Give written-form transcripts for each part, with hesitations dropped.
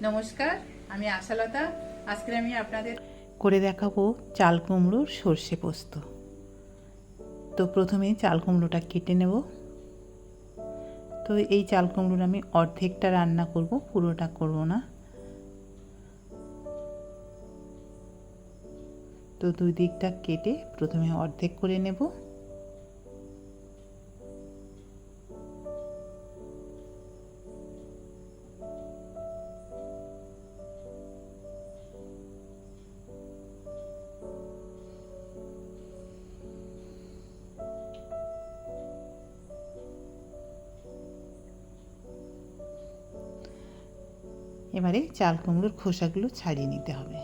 নমস্কার, আমি আশালতা। আজকে আমি আপনাদের করে দেখাবো চাল কুমড়োর সর্ষে পোস্ত। তো প্রথমে চাল কুমড়োটা কেটে নেব। তো এই চাল কুমড়োর আমি অর্ধেকটা রান্না করব, পুরোটা করব না। তো দুই দিকটা কেটে প্রথমে অর্ধেক করে নেব। এবারে চাল কুমড়োর খোসাগুলো ছাড়িয়ে নিতে হবে।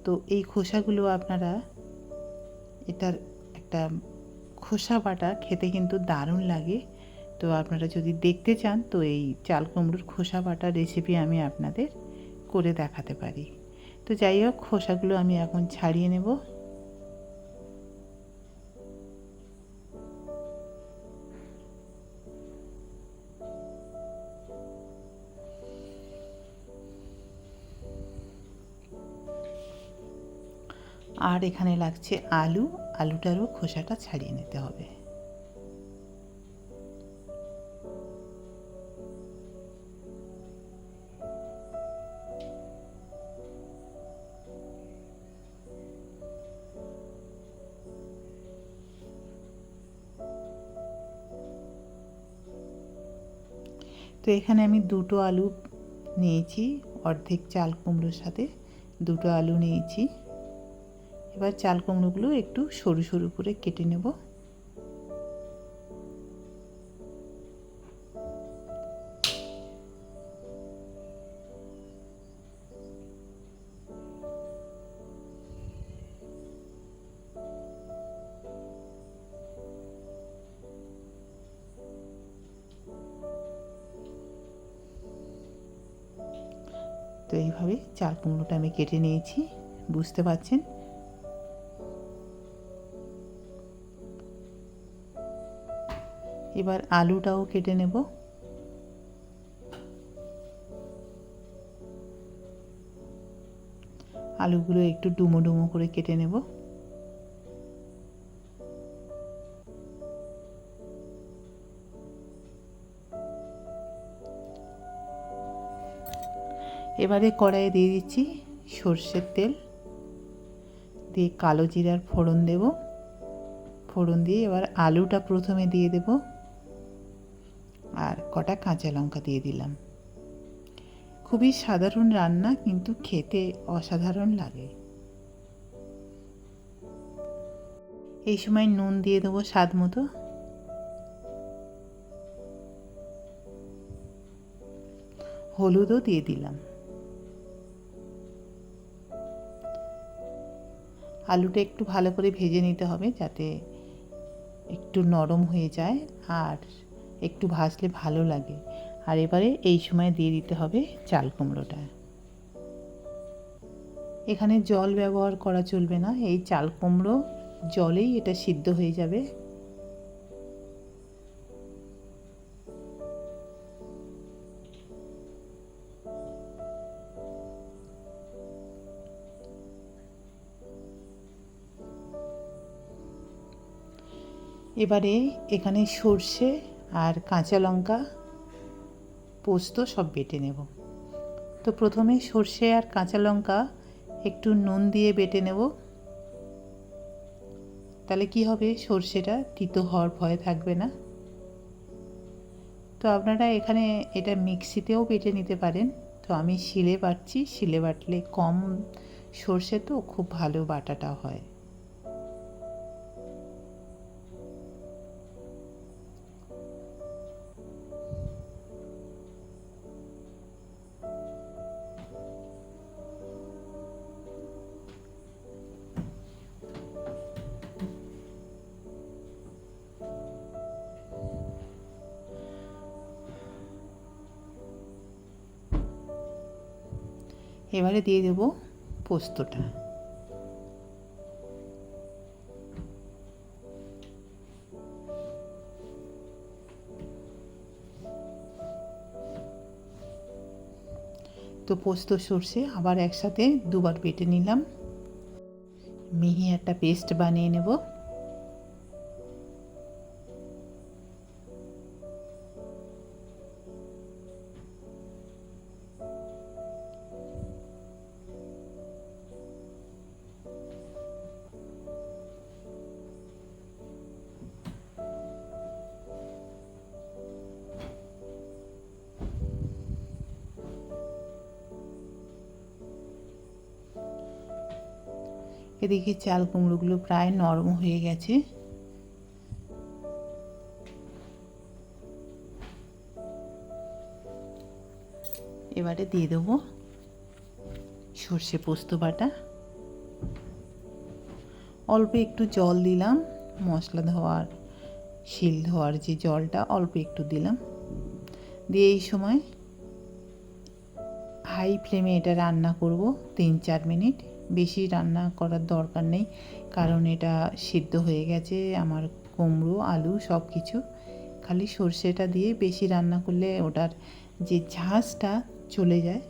তো এই খোসাগুলো আপনারা, এটার একটা খোসা বাটা খেতে কিন্তু দারুণ লাগে। তো আপনারা যদি দেখতে চান তো এই চাল কুমড়োর খোসা বাটার রেসিপি আমি আপনাদের করে দেখাতে পারি। তো যাই হোক, খোসাগুলো আমি এখন ছাড়িয়ে নেব। আর এখানে লাগছে আলু, আলুটারও খোসাটা ছাড়িয়ে নিতে হবে। তো এখানে আমি দুটো আলু নিয়েছি, অর্ধেক চাল কুমড়োর সাথে দুটো আলু নিয়েছি। এবার চাল কুমড়োগুলো একটু সরু সরু করে কেটে নেব। তো এইভাবে চাল কুমড়োটা আমি কেটে নিয়েছি, বুঝতে পারছেন। এবার আলুটাও কেটে নেব। আলুগুলো একটু ডুমো ডুমো করে কেটে নেব। এবারে কড়াইয়ে দিয়ে দিচ্ছি সর্ষের তেল, দিয়ে কালো জিরার ফোড়ন দেব। ফোড়ন দিয়ে এবার আলুটা প্রথমে দিয়ে দেব, আর কটা কাঁচা লঙ্কা দিয়ে দিলাম। খুবই সাধারণ রান্না, কিন্তু খেতে অসাধারণ লাগে। এই সময় নুন দিয়ে দেবো স্বাদ মতো। হলুদও দিয়ে দিলাম। আলুটা একটু ভালো করে ভেজে নিতে হবে, যাতে একটু নরম হয়ে যায়, আর একটু ভাজলে ভালো লাগে। আর এবারে এই সময় দিয়ে দিতে হবে চাল কুমড়োটা। এখানে জল ব্যবহার করা চলবে না, এই চাল কুমড়ো জলেই এটা সিদ্ধ হয়ে যাবে। এবারে এখানে সর্ষে আর কাঁচা লঙ্কা, পোস্ত সব বেটে নেব। তো প্রথমে সর্ষে আর কাঁচা লঙ্কা একটু নুন দিয়ে বেটে নেব। তাহলে কি হবে, সর্ষেটা তিতো হওয়ার ভয় থাকবে না। তো আপনারা এখানে এটা মিক্সিতেও বেটে নিতে পারেন। তো আমি শিলে বাটছি, শিলে বাটলে কম সর্ষে তো খুব ভালো বাটাটা হয়। এবারে দিয়ে দেব পোস্তটা। তো পোস্ত সর্ষে আবার একসাথে দুবার বেটে নিলাম, মিহি একটা পেস্ট বানিয়ে নেব। এদিকে চাল কুমড়োগুলো প্রায় নরম হয়ে গেছে। এবারে দিয়ে দেবো সর্ষে পোস্ত বাটা, অল্প একটু জল দিলাম, মশলা ধোয়ার শিল ধোয়ার যে জলটা অল্প একটু দিলাম, দিয়ে এই সময় হাই ফ্লেমে এটা রান্না করব 3-4 মিনিট। বেশি রান্না করার দরকার নেই, কারণ এটা সিদ্ধ হয়ে গেছে আমার কুমড়ো আলু সব কিছু। খালি সর্ষেটা দিয়ে বেশি রান্না করলে ওটার যে ঝাঁঝটা চলে যায়,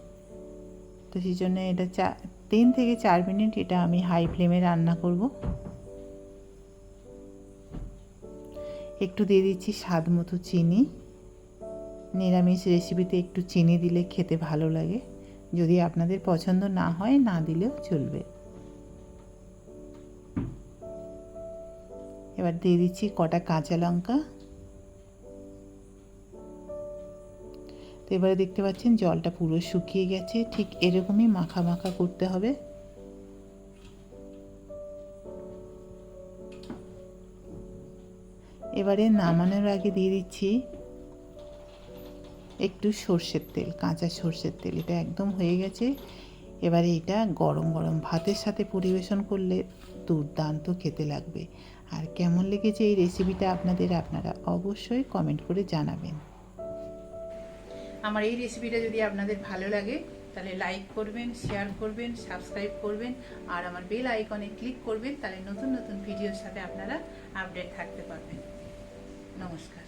তো সেই জন্য এটা 3 থেকে 4 মিনিট এটা আমি হাই ফ্লেমে রান্না করব। একটু দিয়ে দিচ্ছি স্বাদ মতো চিনি। নিরামিষ রেসিপিতে একটু চিনি দিলে খেতে ভালো লাগে, যদি আপনাদের পছন্দ না হয় না দিলেও চলবে। এবার দিয়ে দিচ্ছি কটা কাঁচা লঙ্কা। তো এবারে দেখতে পাচ্ছেন জলটা পুরো শুকিয়ে গেছে, ঠিক এরকমই মাখা মাখা করতে হবে। এবারে নামানোর আগে দিয়ে দিচ্ছি একটু সর্ষের তেল, কাঁচা সর্ষের তেল। এটা একদম হয়ে গেছে। এবারে এটা গরম গরম ভাতের সাথে পরিবেশন করলে দুর্দান্ত খেতে লাগবে। আর কেমন লেগেছে এই রেসিপিটা আপনারা অবশ্যই কমেন্ট করে জানাবেন। আমার এই রেসিপিটা যদি আপনাদের ভালো লাগে তাহলে লাইক করবেন, শেয়ার করবেন, সাবস্ক্রাইব করবেন আর আমার বেল আইকনে ক্লিক করবেন, তাহলে নতুন নতুন ভিডিওর সাথে আপনারা আপডেট থাকতে পারবেন। নমস্কার।